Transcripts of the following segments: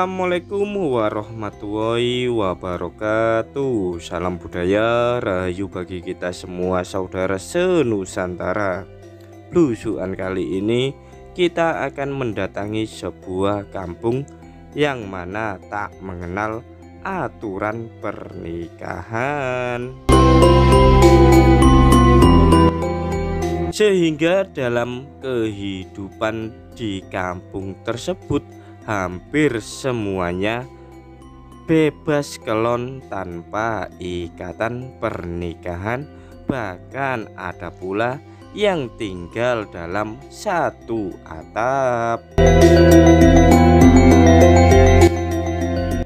Assalamualaikum warahmatullahi wabarakatuh. Salam budaya rahayu bagi kita semua saudara senusantara. Blusukan kali ini kita akan mendatangi sebuah kampung yang mana tak mengenal aturan pernikahan, sehingga dalam kehidupan di kampung tersebut hampir semuanya bebas kelon tanpa ikatan pernikahan. Bahkan ada pula yang tinggal dalam satu atap.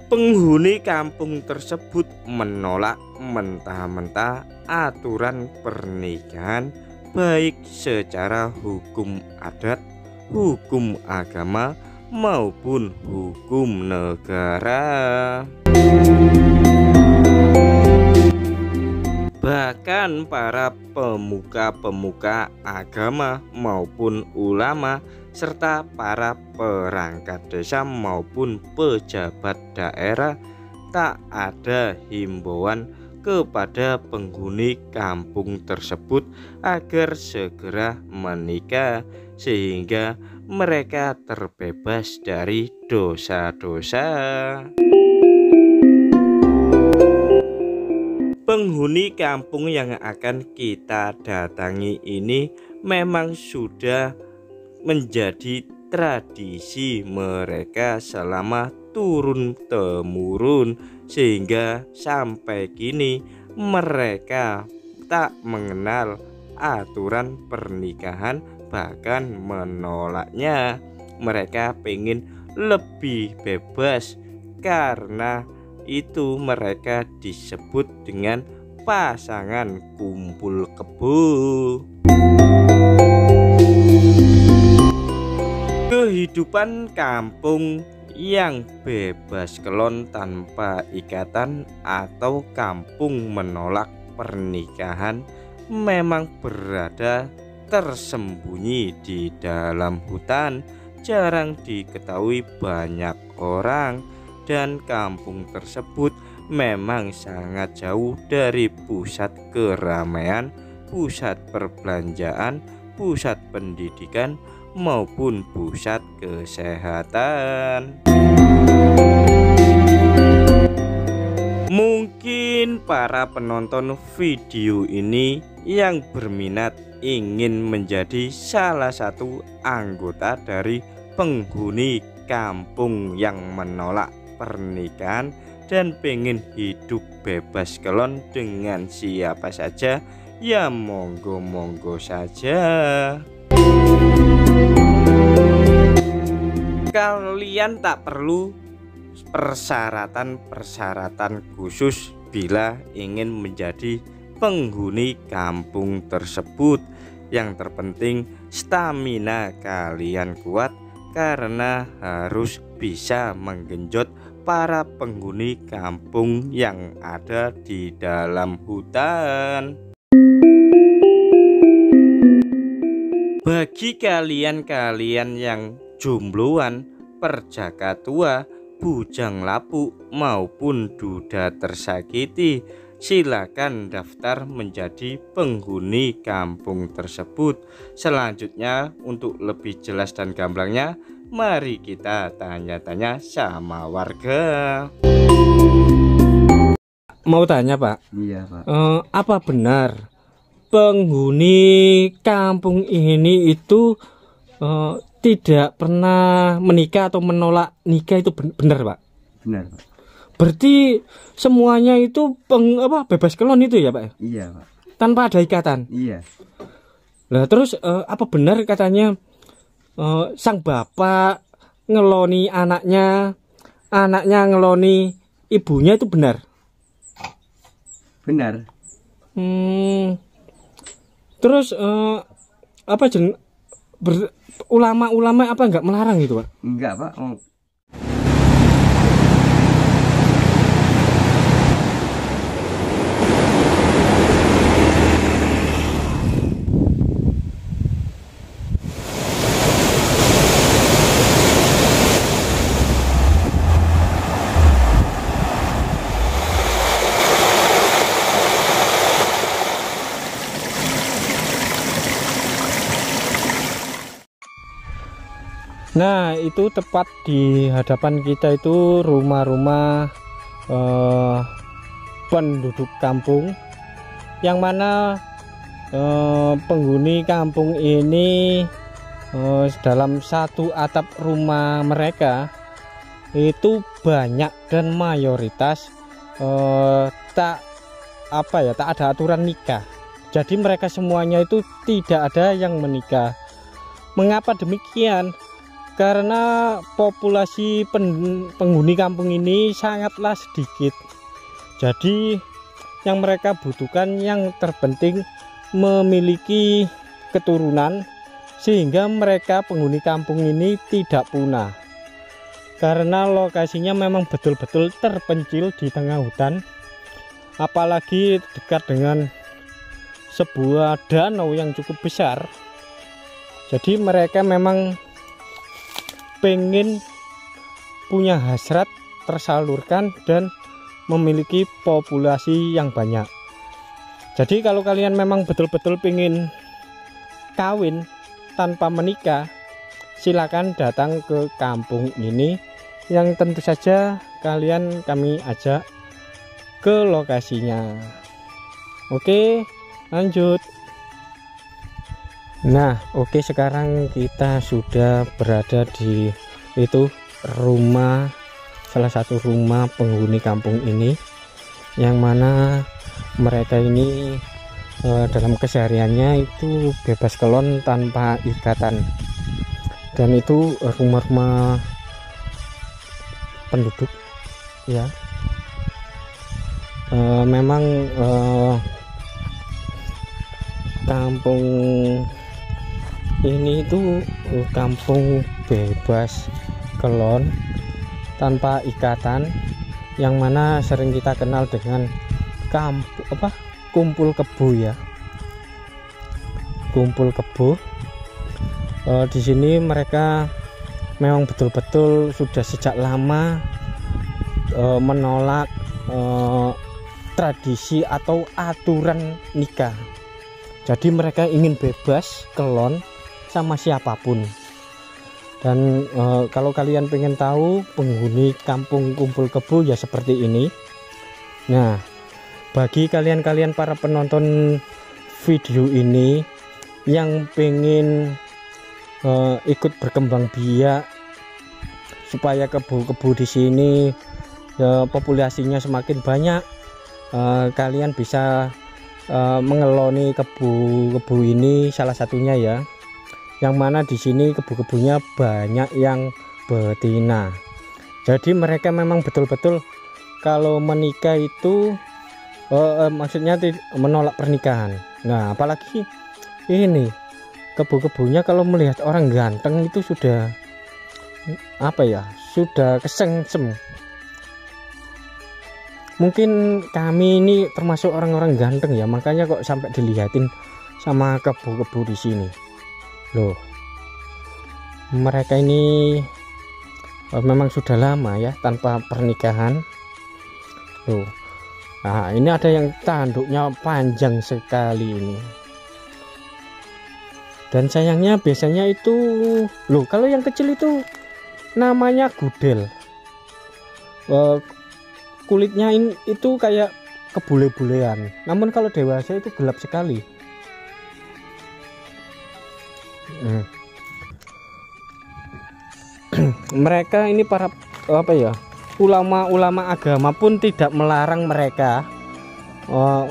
Penghuni kampung tersebut menolak mentah-mentah aturan pernikahan, baik secara hukum adat, hukum agama maupun hukum negara. Bahkan para pemuka-pemuka agama maupun ulama serta para perangkat desa maupun pejabat daerah tak ada himbauan kepada penghuni kampung tersebut agar segera menikah, sehingga mereka terbebas dari dosa-dosa. Penghuni kampung yang akan kita datangi ini memang sudah menjadi tradisi mereka selama turun-temurun, sehingga sampai kini mereka tak mengenal aturan pernikahan, bahkan menolaknya. Mereka pengen lebih bebas, karena itu mereka disebut dengan pasangan kumpul kebo. Kehidupan kampung yang bebas kelon tanpa ikatan atau kampung menolak pernikahan memang berada tersembunyi di dalam hutan, jarang diketahui banyak orang, dan kampung tersebut memang sangat jauh dari pusat keramaian, pusat perbelanjaan, pusat pendidikan maupun pusat kesehatan. Mungkin para penonton video ini yang berminat ingin menjadi salah satu anggota dari penghuni kampung yang menolak pernikahan dan pengen hidup bebas kelon dengan siapa saja, ya monggo-monggo saja. Kalian tak perlu persyaratan khusus bila ingin menjadi penghuni kampung tersebut. Yang terpenting stamina kalian kuat, karena harus bisa menggenjot para penghuni kampung yang ada di dalam hutan. Bagi kalian-kalian yang jombloan, perjaka tua, bujang lapuk maupun duda tersakiti, silakan daftar menjadi penghuni kampung tersebut. Selanjutnya, untuk lebih jelas dan gamblangnya, mari kita tanya-tanya sama warga. Mau tanya, Pak? Iya, Pak. Apa benar penghuni kampung ini itu tidak pernah menikah atau menolak nikah, itu benar, Pak? Benar, Pak. Berarti semuanya itu bebas kelon itu ya, Pak? Iya, Pak. Tanpa ada ikatan? Iya. Nah, terus apa benar katanya sang bapak ngeloni anaknya, anaknya ngeloni ibunya, itu benar? Benar. Terus ulama-ulama apa enggak melarang gitu, Pak? Enggak, Pak. Nah, itu tepat di hadapan kita itu rumah-rumah penduduk kampung, yang mana penghuni kampung ini dalam satu atap rumah mereka itu banyak dan mayoritas tak ada aturan nikah. Jadi mereka semuanya itu tidak ada yang menikah. Mengapa demikian? Karena populasi penghuni kampung ini sangatlah sedikit. Jadi yang mereka butuhkan yang terpenting memiliki keturunan, sehingga mereka penghuni kampung ini tidak punah. Karena lokasinya memang betul-betul terpencil di tengah hutan, apalagi dekat dengan sebuah danau yang cukup besar. Jadi mereka memang pengen punya hasrat tersalurkan dan memiliki populasi yang banyak. Jadi kalau kalian memang betul-betul pengen kawin tanpa menikah, silakan datang ke kampung ini, yang tentu saja kami ajak ke lokasinya. Oke, lanjut. Nah, oke, sekarang kita sudah berada di salah satu rumah penghuni kampung ini, yang mana mereka ini dalam kesehariannya itu bebas kelon tanpa ikatan. Dan itu rumah-rumah penduduk ya. Memang kampung ini itu kampung bebas kelon tanpa ikatan, yang mana sering kita kenal dengan kumpul kebo ya. Kumpul kebo. Di sini mereka memang betul-betul sudah sejak lama menolak tradisi atau aturan nikah. Jadi mereka ingin bebas kelon sama siapapun. Dan kalau kalian pengen tahu penghuni kampung kumpul kebo ya seperti ini. Nah, bagi kalian para penonton video ini yang pengen ikut berkembang biak supaya kebo-kebo di sini populasinya semakin banyak, kalian bisa mengeloni kebo-kebo ini salah satunya ya, yang mana di sini kebo-kebonya banyak yang betina. Jadi mereka memang betul-betul kalau menikah itu maksudnya menolak pernikahan. Nah, apalagi ini kebo-kebonya kalau melihat orang ganteng itu sudah sudah kesengsem. Mungkin kami ini termasuk orang-orang ganteng ya, makanya kok sampai dilihatin sama kebo-kebo di sini. Loh, mereka ini memang sudah lama ya tanpa pernikahan. Loh, nah ini ada yang tanduknya panjang sekali ini. Dan sayangnya biasanya itu, loh, kalau yang kecil itu namanya gudel. Kulitnya itu kayak kebule-bulean, namun kalau dewasa itu gelap sekali. Mereka ini para ulama-ulama agama pun tidak melarang mereka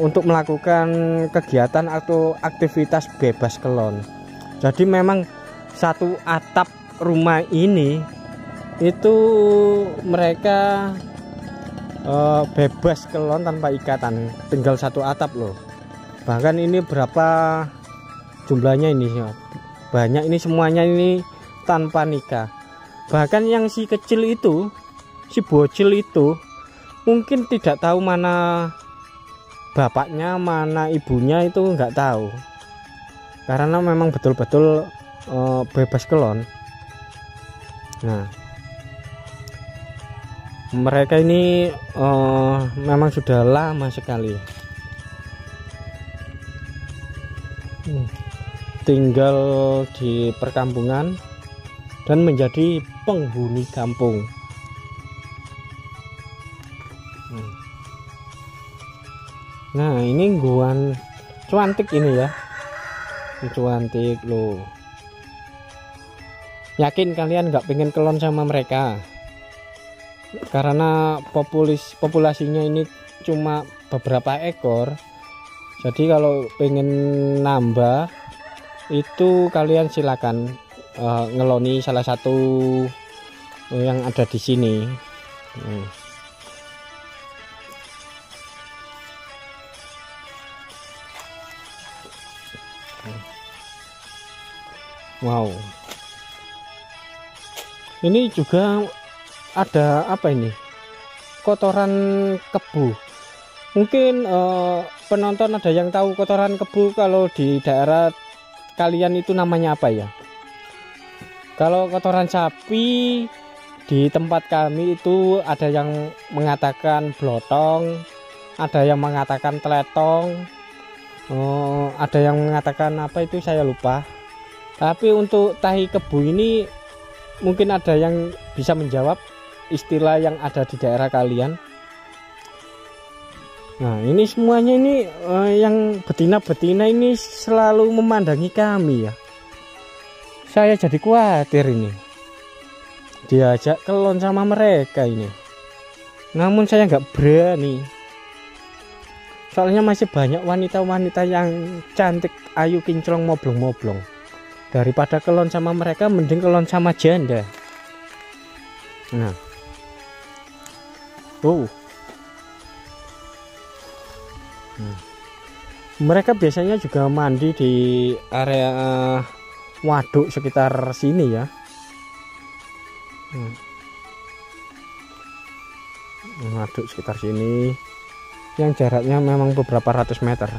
untuk melakukan kegiatan atau aktivitas bebas kelon. Jadi memang satu atap rumah ini itu mereka bebas kelon tanpa ikatan, tinggal satu atap loh. Bahkan ini berapa jumlahnya ini ya, banyak ini, semuanya ini tanpa nikah. Bahkan yang si kecil itu, si bocil itu mungkin tidak tahu mana bapaknya mana ibunya, itu nggak tahu, karena memang betul-betul bebas kelon. Nah, mereka ini memang sudah lama sekali tinggal di perkampungan, dan menjadi penghuni kampung. Nah, ini guan cuantik ini ya. Ini cuantik loh. Yakin kalian nggak pengen kelon sama mereka? Karena populasinya ini cuma beberapa ekor. Jadi kalau pengen nambah itu kalian silakan ngeloni salah satu yang ada di sini. Wow, ini juga ada apa ini, kotoran kebu. Mungkin penonton ada yang tahu kotoran kebu kalau di daerah kalian itu namanya apa ya? Kalau kotoran sapi di tempat kami itu ada yang mengatakan blotong, ada yang mengatakan teletong, ada yang mengatakan apa itu saya lupa. Tapi untuk tahi kebu ini mungkin ada yang bisa menjawab istilah yang ada di daerah kalian. Nah, ini semuanya ini yang betina-betina ini selalu memandangi kami ya. Saya jadi khawatir ini diajak kelon sama mereka ini. Namun saya nggak berani. Soalnya masih banyak wanita-wanita yang cantik, ayu, kinclong, moblong-moblong. Daripada kelon sama mereka mending kelon sama janda. Nah, mereka biasanya juga mandi di area waduk sekitar sini ya. Waduk sekitar sini yang jaraknya memang beberapa ratus meter.